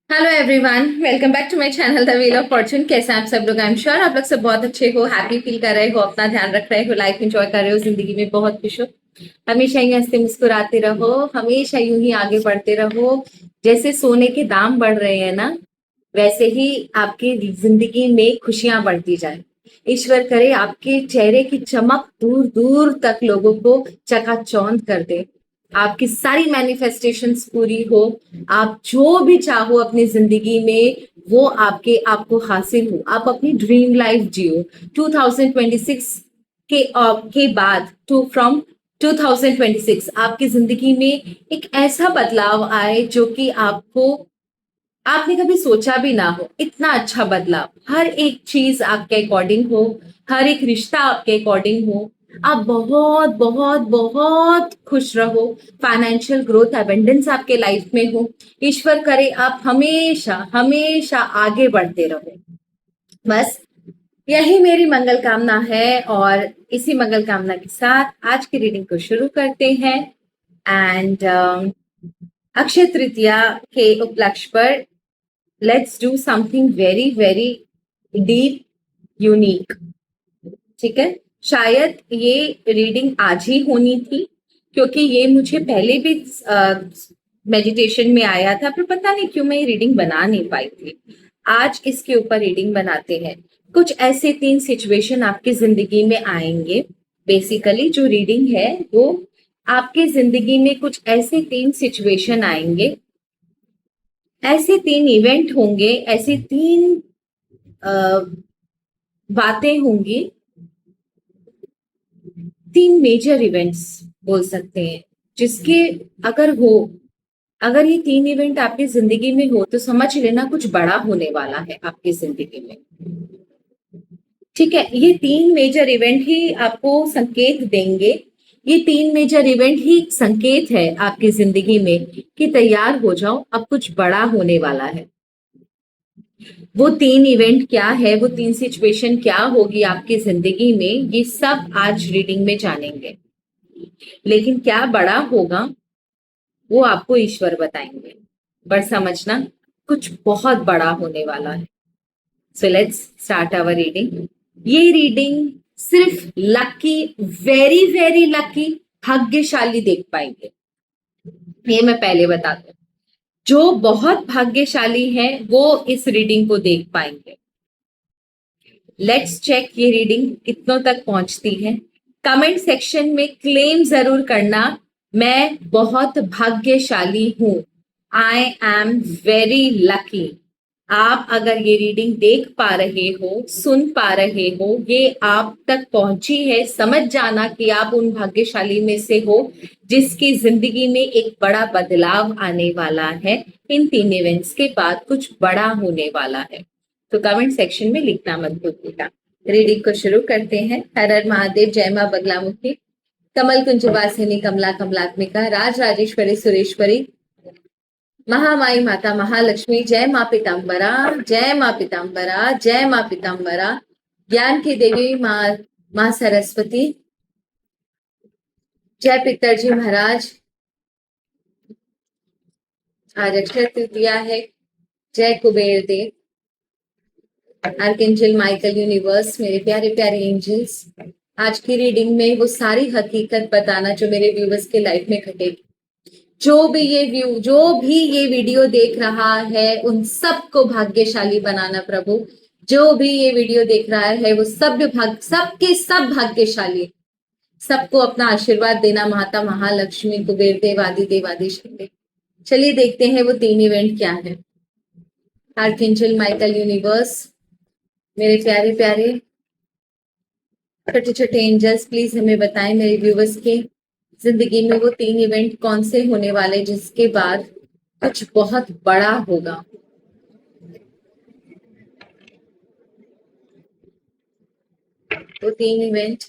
Hello everyone, welcome back to my channel the wheel of fortune. कैसे हैं आप सब लोग? आई एम श्योर आप लोग सब बहुत अच्छे हो, हैप्पी फील कर रहे हो, अपना ध्यान रख रहे हो, लाइफ एंजॉय कर रहे हो, जिंदगी में बहुत खुश हो। हमेशा ही हंसते मुस्कुराते रहो, हमेशा यूं ही आगे बढ़ते रहो। जैसे सोने के दाम बढ़ रहे हैं ना, वैसे ही आपकी जिंदगी में खुशियां बढ़ती जाए। ईश्वर करे आपके चेहरे की चमक दूर दूर तक लोगों को चकाचौंध कर दे। आपकी सारी मैनिफेस्टेशंस पूरी हो। आप जो भी चाहो अपनी जिंदगी में वो आपको हासिल हो। आप अपनी ड्रीम लाइफ जियो। 2026 के बाद फ्रॉम 2026 आपकी जिंदगी में एक ऐसा बदलाव आए जो कि आपने कभी सोचा भी ना हो। इतना अच्छा बदलाव, हर एक चीज आपके अकॉर्डिंग हो, हर एक रिश्ता आपके अकॉर्डिंग हो। आप बहुत बहुत बहुत खुश रहो। फाइनेंशियल ग्रोथ, एबंडेंस आपके लाइफ में हो। ईश्वर करे आप हमेशा हमेशा आगे बढ़ते रहो। बस यही मेरी मंगल कामना है, और इसी मंगल कामना के साथ आज की रीडिंग को शुरू करते हैं। एंड अक्षय तृतीया के उपलक्ष्य पर let's do something very very deep, unique. ठीक है, शायद ये रीडिंग आज ही होनी थी, क्योंकि ये मुझे पहले भी मेडिटेशन में आया था, पर पता नहीं क्यों मैं ये रीडिंग बना नहीं पाई थी। आज इसके ऊपर रीडिंग बनाते हैं। कुछ ऐसे 3 सिचुएशन आपकी जिंदगी में आएंगे। बेसिकली जो रीडिंग है वो आपके जिंदगी में कुछ ऐसे 3 सिचुएशन आएंगे, ऐसे 3 इवेंट होंगे, ऐसे 3 बातें होंगी, 3 मेजर इवेंट्स बोल सकते हैं, जिसके अगर ये 3 इवेंट आपकी जिंदगी में हो तो समझ लेना कुछ बड़ा होने वाला है आपकी जिंदगी में। ठीक है, ये 3 मेजर इवेंट ही आपको संकेत देंगे। ये 3 मेजर इवेंट ही संकेत है आपकी जिंदगी में कि तैयार हो जाओ, अब कुछ बड़ा होने वाला है। वो 3 इवेंट क्या है, वो 3 सिचुएशन क्या होगी आपकी जिंदगी में, ये सब आज रीडिंग में जानेंगे। लेकिन क्या बड़ा होगा वो आपको ईश्वर बताएंगे। पर समझना कुछ बहुत बड़ा होने वाला है। So let's start our reading. ये रीडिंग सिर्फ लकी, वेरी वेरी लकी, भाग्यशाली देख पाएंगे। ये मैं पहले बता दूं, जो बहुत भाग्यशाली है वो इस रीडिंग को देख पाएंगे। लेट्स चेक ये रीडिंग कितनों तक पहुंचती है। कमेंट सेक्शन में क्लेम जरूर करना, मैं बहुत भाग्यशाली हूं। I am very lucky. आप अगर ये रीडिंग देख पा रहे हो, सुन पा रहे हो, ये आप तक पहुंची है, समझ जाना कि आप उन भाग्यशाली में से हो जिसकी जिंदगी में एक बड़ा बदलाव आने वाला है। इन 3 इवेंट्स के बाद कुछ बड़ा होने वाला है। तो कमेंट सेक्शन में लिखना मत भूलिएगा। रीडिंग को शुरू करते हैं। हर हर महादेव, जय मां बगलामुखी, कमल कुंज वासिनी, कमला कमलात्मिका, राज राजेश्वरी सुरेश्वरी, महामाई माता महालक्ष्मी, जय मां पीताम्बरा, जय मां पीताम्बरा, जय मां पीताम्बरा, ज्ञान की देवी मां सरस्वती, जय पितरजी महाराज। आज अक्षय तृतीया है। जय कुबेर देव, आर्कएंजल माइकल, यूनिवर्स, मेरे प्यारे प्यारे एंजल्स, आज की रीडिंग में वो सारी हकीकत बताना जो मेरे व्यूवर्स के लाइफ में घटेगी। जो भी ये वीडियो देख रहा है उन सबको भाग्यशाली बनाना प्रभु। जो भी ये वीडियो देख रहा है वो सबके सब भाग्यशाली। सबको अपना आशीर्वाद देना, माता महालक्ष्मी, कुबेर देव, आदि देव, आदि शक्ति। चलिए देखते हैं वो 3 इवेंट क्या है। आर्कएंजल माइकल, यूनिवर्स, मेरे प्यारे प्यारे छोटे छोटे एंजल्स, प्लीज हमें बताएं मेरे व्यूवर्स के जिंदगी में वो 3 इवेंट कौन से होने वाले जिसके बाद कुछ बहुत बड़ा होगा। वो 3 इवेंट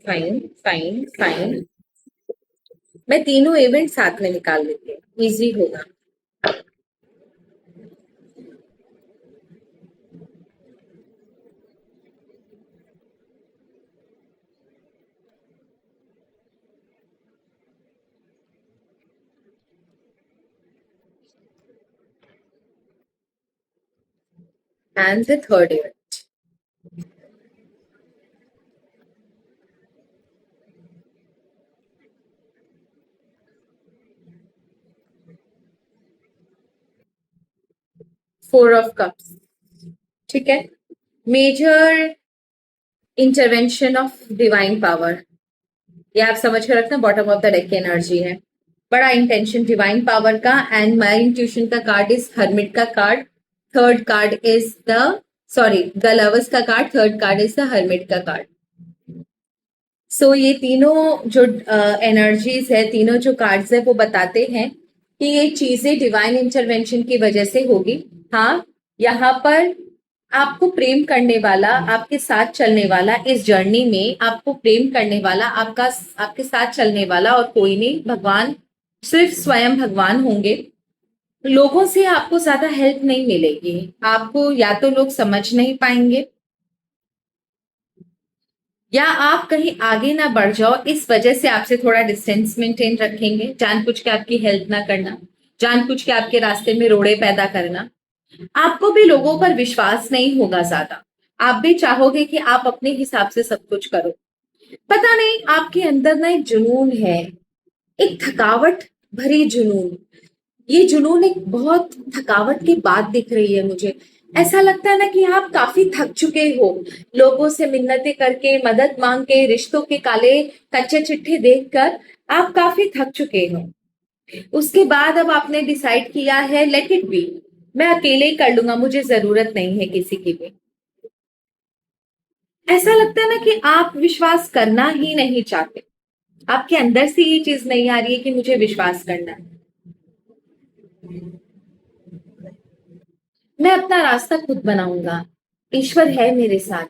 फाइन फाइन फाइन, मैं तीनों इवेंट साथ में निकाल लेती हूँ, इजी होगा। and the third event. Four of Cups. ठीक है, major intervention of divine power, ये आप समझ कर रखना, बॉटम ऑफ द डेक की एनर्जी है, बड़ा इंटेंशन डिवाइन पावर का। एंड माई इंट्यूशन का कार्ड इज हर्मिट का card, third card is the sorry the Lovers का card, third card is the Hermit का कार्ड। सो ये तीनों जो एनर्जीज है, तीनों जो कार्ड्स है, वो बताते हैं कि ये चीजें डिवाइन इंटरवेंशन की वजह से होगी। हाँ, यहाँ पर आपको प्रेम करने वाला, आपके साथ चलने वाला, इस जर्नी में आपको प्रेम करने वाला, आपके साथ चलने वाला और कोई नहीं, भगवान, सिर्फ स्वयं भगवान होंगे। लोगों से आपको ज्यादा हेल्प नहीं मिलेगी, आपको या तो लोग समझ नहीं पाएंगे या आप कहीं आगे ना बढ़ जाओ, इस वजह से आपसे थोड़ा डिस्टेंस मेंटेन रखेंगे, जानबूझ के आपकी हेल्प ना करना, जानबूझ के आपके रास्ते में रोड़े पैदा करना। आपको भी लोगों पर विश्वास नहीं होगा ज्यादा, आप भी चाहोगे कि आप अपने हिसाब से सब कुछ करो। पता नहीं, आपके अंदर ना एक जुनून है, एक थकावट भरी जुनून। ये जुनून एक बहुत थकावट के बाद दिख रही है मुझे। ऐसा लगता है ना कि आप काफी थक चुके हो, लोगों से मिन्नतें करके, मदद मांग के, रिश्तों के काले कच्चे चिट्ठे देखकर आप काफी थक चुके हो। उसके बाद अब आपने डिसाइड किया है, लेट इट बी, मैं अकेले ही कर लूंगा, मुझे जरूरत नहीं है किसी की भी। ऐसा लगता है ना कि आप विश्वास करना ही नहीं चाहते, आपके अंदर से ये चीज नहीं आ रही है कि मुझे विश्वास करना है। मैं अपना रास्ता खुद बनाऊंगा, ईश्वर है मेरे साथ,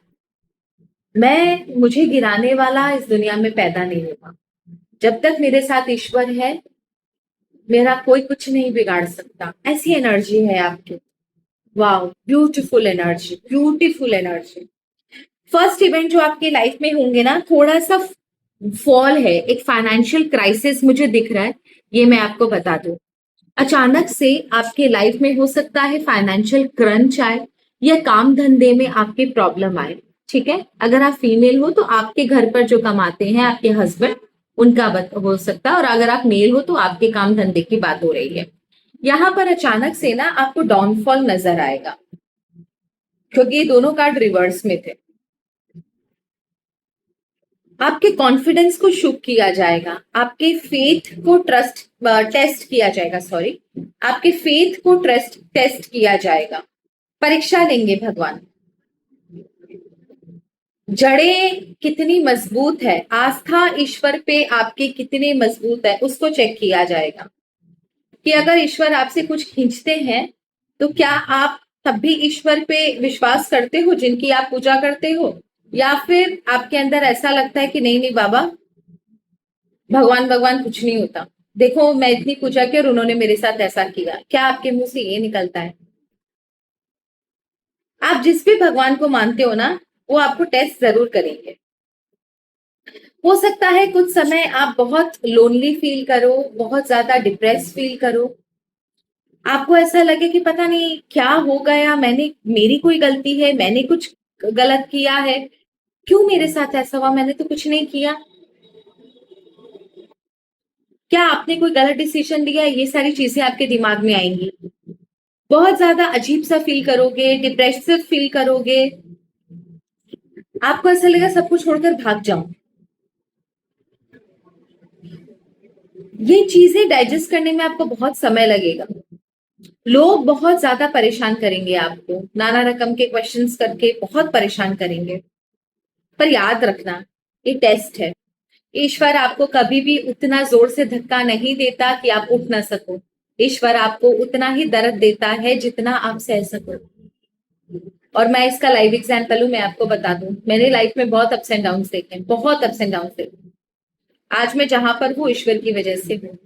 मैं मुझे गिराने वाला इस दुनिया में पैदा नहीं होगा। जब तक मेरे साथ ईश्वर है, मेरा कोई कुछ नहीं बिगाड़ सकता। ऐसी एनर्जी है आपकी। Wow, beautiful energy, beautiful energy. First event जो आपके लाइफ में होंगे ना, थोड़ा सा फॉल है, एक फाइनेंशियल क्राइसिस मुझे दिख रहा है, ये मैं आपको बता दूं। अचानक से आपके लाइफ में हो सकता है फाइनेंशियल क्रंच आए, या काम धंधे में आपके प्रॉब्लम आए। ठीक है, अगर आप फीमेल हो तो आपके घर पर जो कमाते हैं आपके हस्बैंड, उनका हो सकता है, और अगर आप मेल हो तो आपके काम धंधे की बात हो रही है। यहाँ पर अचानक से ना आपको डाउनफॉल नजर आएगा, क्योंकि ये दोनों कार्ड रिवर्स में थे। आपके कॉन्फिडेंस को शुक किया जाएगा, आपके फेथ को टेस्ट किया जाएगा, सॉरी, आपके फेथ को टेस्ट किया जाएगा, परीक्षा लेंगे भगवान। जड़ें कितनी मजबूत है, आस्था ईश्वर पे आपकी कितनी मजबूत है, उसको चेक किया जाएगा कि अगर ईश्वर आपसे कुछ खींचते हैं तो क्या आप तब भी ईश्वर पे विश्वास करते हो जिनकी आप पूजा करते हो, या फिर आपके अंदर ऐसा लगता है कि नहीं नहीं बाबा, भगवान भगवान कुछ नहीं होता, देखो मैं इतनी पूजा की और उन्होंने मेरे साथ ऐसा किया। क्या आपके मुंह से ये निकलता है? आप जिस भी भगवान को मानते हो ना, वो आपको टेस्ट जरूर करेंगे। हो सकता है कुछ समय आप बहुत लोनली फील करो, बहुत ज्यादा डिप्रेस फील करो, आपको ऐसा लगे कि पता नहीं क्या हो गया, मेरी कोई गलती है, मैंने कुछ गलत किया है, क्यों मेरे साथ ऐसा हुआ, मैंने तो कुछ नहीं किया, क्या आपने कोई गलत डिसीजन लिया है, ये सारी चीजें आपके दिमाग में आएंगी। बहुत ज्यादा अजीब सा फील करोगे, डिप्रेसिव फील करोगे, आपको ऐसा लगेगा सब कुछ छोड़कर भाग जाऊं। ये चीजें डाइजेस्ट करने में आपको बहुत समय लगेगा, लोग बहुत ज्यादा परेशान करेंगे आपको, नाना रकम के क्वेश्चंस करके बहुत परेशान करेंगे। पर याद रखना, ये टेस्ट है, ईश्वर आपको कभी भी उतना जोर से धक्का नहीं देता कि आप उठ ना सको। ईश्वर आपको उतना ही दर्द देता है जितना आप सह सको। और मैं इसका लाइव एग्जाम्पल हूं, मैं आपको बता दूं, मेरे लाइफ में बहुत अप्स एंड डाउन देखे, बहुत अप्स एंड डाउन देखे। आज मैं जहां पर हूँ ईश्वर की वजह से हूँ।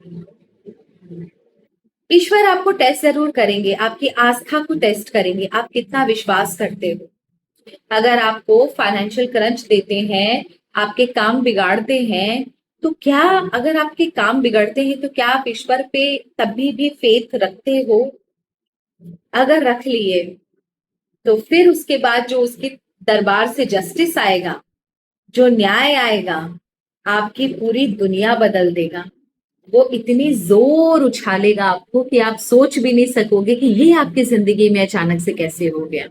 ईश्वर आपको टेस्ट जरूर करेंगे, आपकी आस्था को टेस्ट करेंगे, आप कितना विश्वास करते हो। अगर आपको फाइनेंशियल क्रंच देते हैं, आपके काम बिगाड़ते हैं, तो क्या, अगर आपके काम बिगड़ते हैं तो क्या आप ईश्वर पे तभी भी फेथ रखते हो? अगर रख लिए तो फिर उसके बाद जो उसके दरबार से जस्टिस आएगा, जो न्याय आएगा, आपकी पूरी दुनिया बदल देगा। वो इतनी जोर उछालेगा आपको कि आप सोच भी नहीं सकोगे कि ये आपकी जिंदगी में अचानक से कैसे हो गया।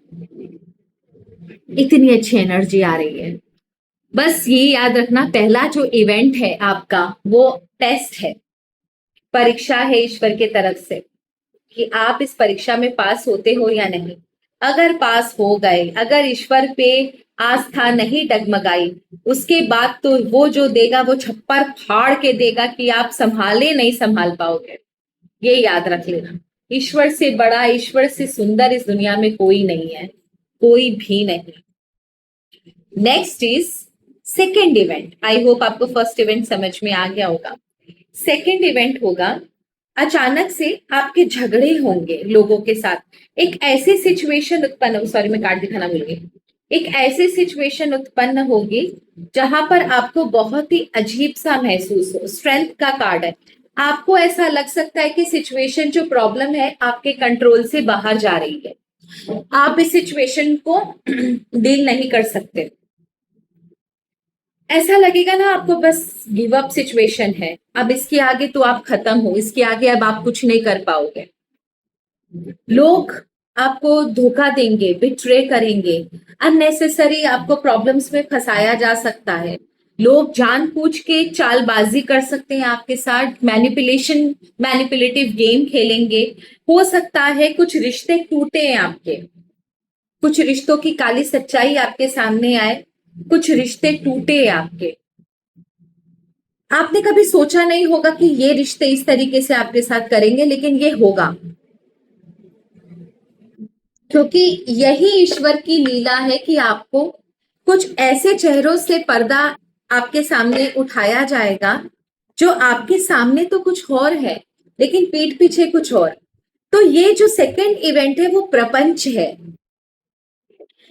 इतनी अच्छी एनर्जी आ रही है। बस ये याद रखना, पहला जो इवेंट है आपका वो टेस्ट है, परीक्षा है ईश्वर के तरफ से कि आप इस परीक्षा में पास होते हो या नहीं। अगर पास हो गए, अगर ईश्वर पे आस्था नहीं डगमगाई, उसके बाद तो वो जो देगा वो छप्पर फाड़ के देगा कि आप संभाले नहीं संभाल पाओगे। ये याद रख लेना, ईश्वर से बड़ा, ईश्वर से सुंदर इस दुनिया में कोई नहीं है, कोई भी नहीं। Next is second event. I hope आपको फर्स्ट इवेंट समझ में आ गया होगा। सेकेंड इवेंट होगा, अचानक से आपके झगड़े होंगे लोगों के साथ। एक ऐसी सिचुएशन उत्पन्न, सॉरी मैं कार्ड दिखाना भूल गई। एक ऐसी सिचुएशन उत्पन्न होगी जहां पर आपको बहुत ही अजीब सा महसूस हो। स्ट्रेंथ का कार्ड है। आपको ऐसा लग सकता है कि सिचुएशन, जो प्रॉब्लम है, आपके कंट्रोल से बाहर जा रही है। आप इस सिचुएशन को डील नहीं कर सकते। ऐसा लगेगा ना आपको, बस गिव अप सिचुएशन है, अब इसके आगे तो आप खत्म हो, इसके आगे अब आप कुछ नहीं कर पाओगे। लोग आपको धोखा देंगे, बिट्रे करेंगे, अननेसेसरी आपको प्रॉब्लम्स में फंसाया जा सकता है। लोग जानबूझ के चालबाजी कर सकते हैं आपके साथ, मैनिपुलेटिव गेम खेलेंगे। हो सकता है कुछ रिश्ते टूटे हैं आपके, कुछ रिश्तों की काली सच्चाई आपके सामने आए, कुछ रिश्ते टूटे आपके। आपने कभी सोचा नहीं होगा कि ये रिश्ते इस तरीके से आपके साथ करेंगे, लेकिन ये होगा, क्योंकि यही ईश्वर की लीला है कि आपको कुछ ऐसे चेहरों से पर्दा आपके सामने उठाया जाएगा जो आपके सामने तो कुछ और है लेकिन पीठ पीछे कुछ और। तो ये जो सेकंड इवेंट है वो प्रपंच है।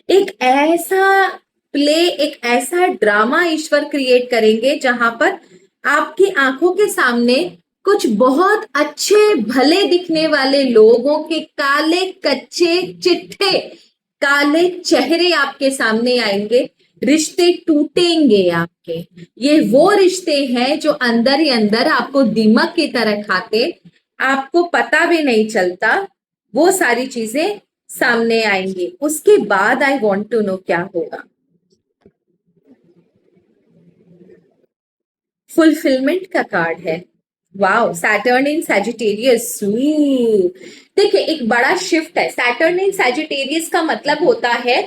एक ऐसा प्ले, एक ऐसा ड्रामा ईश्वर क्रिएट करेंगे जहां पर आपकी आंखों के सामने कुछ बहुत अच्छे भले दिखने वाले लोगों के काले कच्चे चिट्ठे, काले चेहरे आपके सामने आएंगे। रिश्ते टूटेंगे आपके। ये वो रिश्ते हैं जो अंदर ही अंदर आपको दीमक की तरह खाते, आपको पता भी नहीं चलता। वो सारी चीजें सामने आएंगी। उसके बाद आई वॉन्ट टू नो क्या होगा। फुलफिलमेंट का कार्ड है। वाओ, सैटर्न इन सैजिटेरियस। देखिए, एक बड़ा शिफ्ट है। सैटर्न इन सैजिटेरियस का मतलब होता है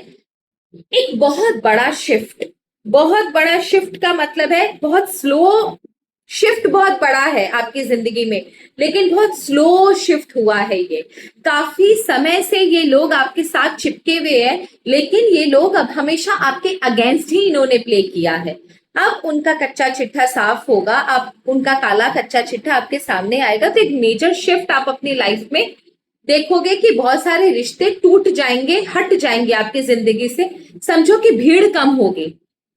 एक बहुत बड़ा शिफ्ट। बहुत बड़ा शिफ्ट का मतलब है बहुत स्लो शिफ्ट। बहुत बड़ा है आपकी जिंदगी में, लेकिन बहुत स्लो शिफ्ट हुआ है। ये काफी समय से ये लोग आपके साथ चिपके हुए हैं, लेकिन ये लोग अब हमेशा आपके अगेंस्ट ही इन्होंने प्ले किया है। अब उनका कच्चा चिट्ठा साफ होगा, अब उनका काला कच्चा चिट्ठा आपके सामने आएगा। तो एक मेजर शिफ्ट आप अपनी लाइफ में देखोगे कि बहुत सारे रिश्ते टूट जाएंगे, हट जाएंगे आपकी जिंदगी से। समझो कि भीड़ कम होगी।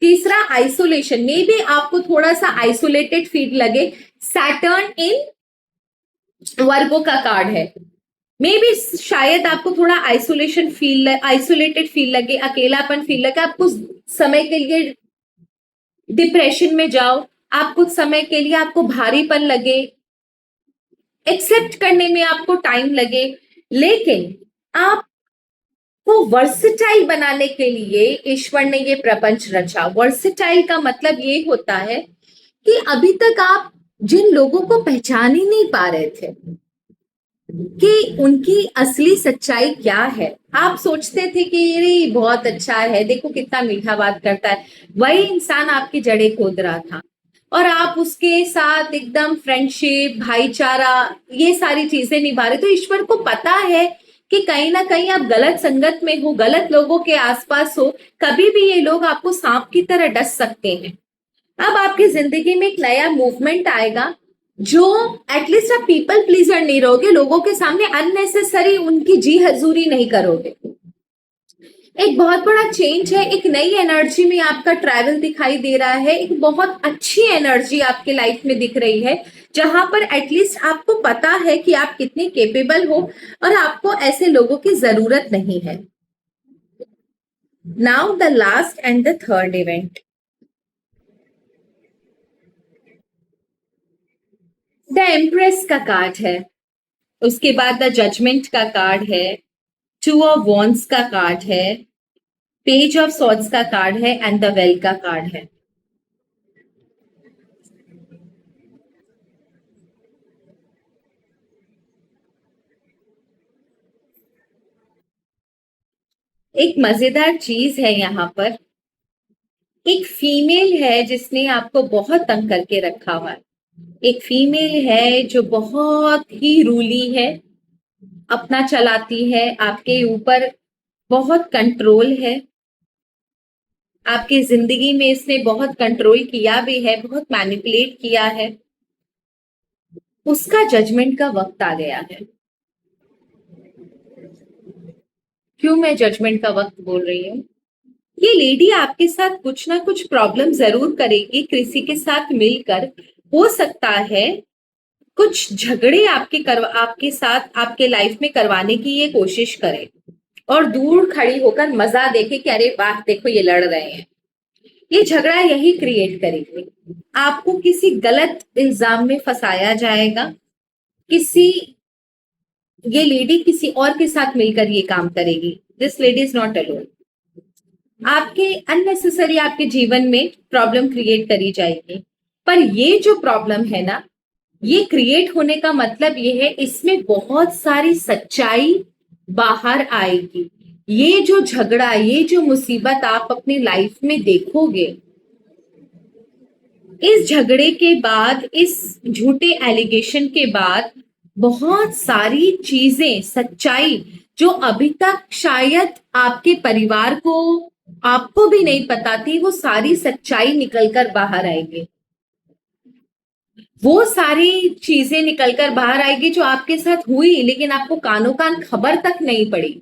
तीसरा, आइसोलेशन। मे बी आपको थोड़ा सा आइसोलेटेड फील लगे। सैटर्न इन वर्गो का कार्ड है। मे बी शायद आपको थोड़ा आइसोलेटेड फील लगे, अकेलापन फील लगे। आप कुछ समय के लिए डिप्रेशन में जाओ, आप कुछ समय के लिए आपको भारीपन लगे, एक्सेप्ट करने में आपको टाइम लगे। लेकिन आपको वर्सेटाइल बनाने के लिए ईश्वर ने ये प्रपंच रचा। वर्सेटाइल का मतलब ये होता है कि अभी तक आप जिन लोगों को पहचान ही नहीं पा रहे थे कि उनकी असली सच्चाई क्या है, आप सोचते थे कि ये बहुत अच्छा है, देखो कितना मीठा बात करता है, वही इंसान आपकी जड़ें खोद रहा था और आप उसके साथ एकदम फ्रेंडशिप, भाईचारा, ये सारी चीजें निभा रहे। तो ईश्वर को पता है कि कहीं ना कहीं आप गलत संगत में हो, गलत लोगों के आसपास हो, कभी भी ये लोग आपको सांप की तरह डस सकते हैं। अब आपकी जिंदगी में एक नया मूवमेंट आएगा जो एटलीस्ट आप पीपल प्लीजर नहीं रहोगे, लोगों के सामने अननेसेसरी उनकी जी हजूरी नहीं करोगे। एक बहुत बड़ा चेंज है। एक नई एनर्जी में आपका ट्रैवल दिखाई दे रहा है। एक बहुत अच्छी एनर्जी आपके लाइफ में दिख रही है, जहां पर एटलीस्ट आपको पता है कि आप कितने केपेबल हो और आपको ऐसे लोगों की जरूरत नहीं है। Now the last and the third event. The empress का कार्ड है, उसके बाद द जजमेंट का कार्ड है, टू ऑफ वॉन्ड्स का कार्ड है, पेज ऑफ सॉर्ड्स का कार्ड है एंड द वेल का कार्ड है। एक मजेदार चीज है यहाँ पर, एक फीमेल है जिसने आपको बहुत तंग करके रखा हुआ है। एक फीमेल है जो बहुत ही रूली है, अपना चलाती है, आपके ऊपर बहुत कंट्रोल है, आपकी जिंदगी में इसने बहुत कंट्रोल किया भी है, बहुत मैनिपुलेट किया है। उसका जजमेंट का वक्त आ गया है। क्यों मैं जजमेंट का वक्त बोल रही हूँ? ये लेडी आपके साथ कुछ ना कुछ प्रॉब्लम जरूर करेगी, किसी के साथ मिलकर। हो सकता है कुछ झगड़े आपके साथ आपके लाइफ में करवाने की ये कोशिश करे और दूर खड़ी होकर मजा देखे कि अरे वाह देखो ये लड़ रहे हैं। ये झगड़ा यही क्रिएट करेगी, आपको किसी गलत इल्जाम में फंसाया जाएगा। किसी ये लेडी किसी और के साथ मिलकर ये काम करेगी। This lady is not alone. आपके अननेसेसरी आपके जीवन में प्रॉब्लम क्रिएट करी जाएगी, पर ये जो प्रॉब्लम है ना, ये क्रिएट होने का मतलब ये है इसमें बहुत सारी सच्चाई बाहर आएगी। ये जो झगड़ा, ये जो मुसीबत आप अपनी लाइफ में देखोगे, इस झगड़े के बाद, इस झूठे एलिगेशन के बाद बहुत सारी चीजें, सच्चाई जो अभी तक शायद आपके परिवार को, आपको भी नहीं पता थी, वो सारी सच्चाई निकलकर बाहर आएगी। वो सारी चीजें निकलकर बाहर आएगी जो आपके साथ हुई लेकिन आपको कानों कान खबर तक नहीं पड़ी।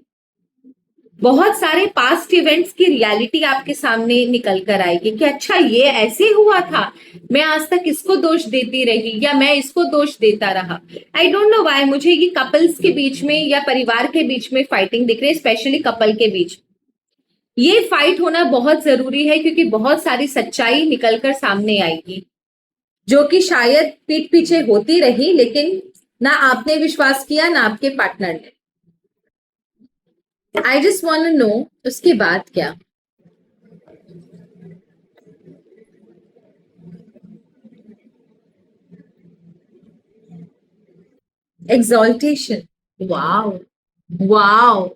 बहुत सारे पास्ट इवेंट्स की रियलिटी आपके सामने निकल कर आएगी कि अच्छा ये ऐसे हुआ था, मैं आज तक इसको दोष देती रही या मैं इसको दोष देता रहा। आई डोंट नो व्हाई मुझे ये कपल्स के बीच में या परिवार के बीच में फाइटिंग दिख रही है, स्पेशली कपल के बीच। ये फाइट होना बहुत जरूरी है क्योंकि बहुत सारी सच्चाई निकलकर सामने आएगी जो कि शायद पीठ पीछे होती रही लेकिन ना आपने विश्वास किया ना आपके पार्टनर ने। I just want to know उसके बाद क्या। Exaltation, wow wow.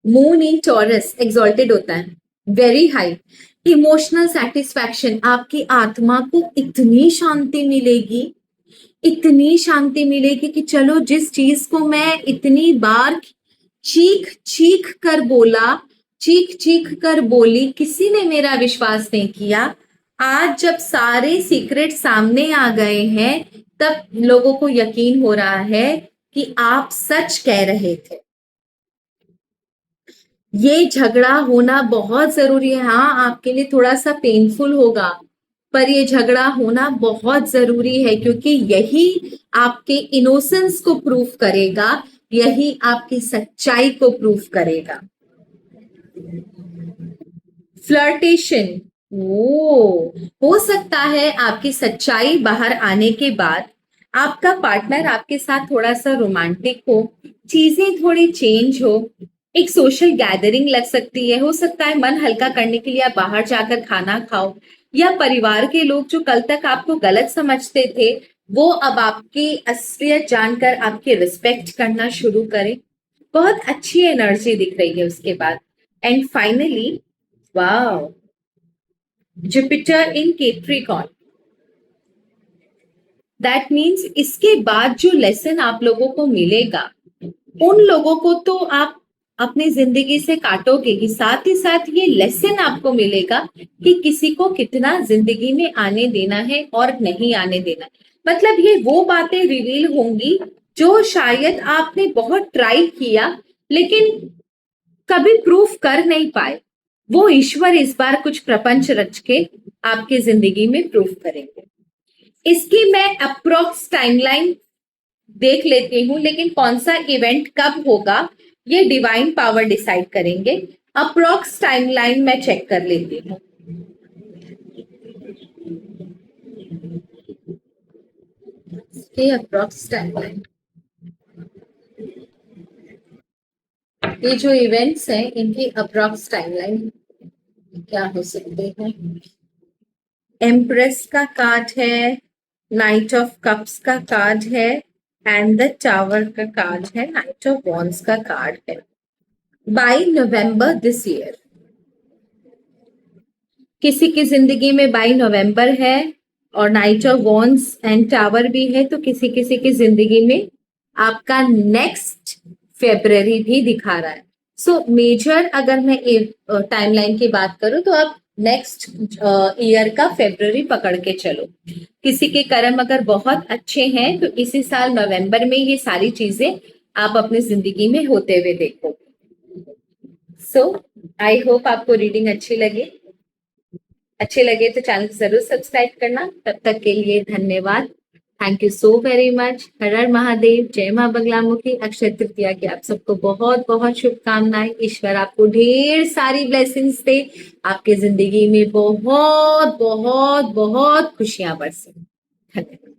Moon in Taurus exalted होता है, वेरी हाई। इमोशनल सेटिस्फैक्शन, आपकी आत्मा को इतनी शांति मिलेगी, इतनी शांति मिलेगी कि चलो जिस चीज को मैं इतनी बार चीख चीख कर बोला, चीख चीख कर बोली, किसी ने मेरा विश्वास नहीं किया, आज जब सारे सीक्रेट सामने आ गए हैं तब लोगों को यकीन हो रहा है कि आप सच कह रहे थे। ये झगड़ा होना बहुत जरूरी है। हाँ, आपके लिए थोड़ा सा पेनफुल होगा, पर ये झगड़ा होना बहुत जरूरी है क्योंकि यही आपके इनोसेंस को प्रूफ करेगा, यही आपकी सच्चाई को प्रूफ करेगा। फ्लर्टेशन, ओ, हो सकता है आपकी सच्चाई बाहर आने के बाद आपका पार्टनर आपके साथ थोड़ा सा रोमांटिक हो, चीजें थोड़ी चेंज हो, एक सोशल गैदरिंग लग सकती है। हो सकता है मन हल्का करने के लिए आप बाहर जाकर खाना खाओ, या परिवार के लोग जो कल तक आपको गलत समझते थे वो अब आपकी असलियत जानकर आपकी रिस्पेक्ट करना शुरू करें। बहुत अच्छी एनर्जी दिख रही है उसके बाद। And finally, wow, Jupiter in Capricorn. That means इसके बाद जो लेसन आप लोगों को मिलेगा, उन लोगों को तो आप अपनी जिंदगी से काटोगे ही, साथ ही साथ ये लेसन आपको मिलेगा कि किसी को कितना जिंदगी में आने देना है और नहीं आने देना। मतलब ये वो बातें रिवील होंगी जो शायद आपने बहुत ट्राई किया लेकिन कभी प्रूफ कर नहीं पाए, वो ईश्वर इस बार कुछ प्रपंच रच के आपकी जिंदगी में प्रूफ करेंगे। इसकी मैं अप्रोक्स टाइमलाइन देख लेती हूँ, लेकिन कौन सा इवेंट कब होगा ये डिवाइन पावर डिसाइड करेंगे। अप्रोक्स टाइमलाइन मैं चेक कर लेती हूँ। ये अप्रोक्स टाइमलाइन, ये जो इवेंट्स हैं इनकी अप्रोक्स टाइमलाइन क्या हो सकते हैं। एम्प्रेस का कार्ड है, नाइट ऑफ कप्स का कार्ड है, एंड द टावर का कार्ड है, नाइट ऑफ वॉन्ड्स का कार्ड है। बाय नवंबर दिस ईयर, किसी की जिंदगी में बाई नवंबर है और night of wands and tower भी है, तो किसी किसी की जिंदगी में आपका नेक्स्ट फेब्रवरी भी दिखा रहा है। सो मेजर अगर मैं टाइमलाइन की बात करूं तो आप नेक्स्ट ईयर का फेब्रवरी पकड़ के चलो। किसी के कर्म अगर बहुत अच्छे हैं तो इसी साल नवंबर में ये सारी चीजें आप अपनी जिंदगी में होते हुए देखो। सो आई होप आपको रीडिंग अच्छे लगे तो चैनल को जरूर सब्सक्राइब करना। तब तक के लिए धन्यवाद। Thank you so very much. हर हर महादेव, जय मां बगलामुखी। अक्षय तृतीया की आप सबको बहुत बहुत शुभकामनाएं। ईश्वर आपको ढेर सारी ब्लेसिंग्स दे, आपके जिंदगी में बहुत बहुत बहुत खुशियां बरसे। धन्यवाद।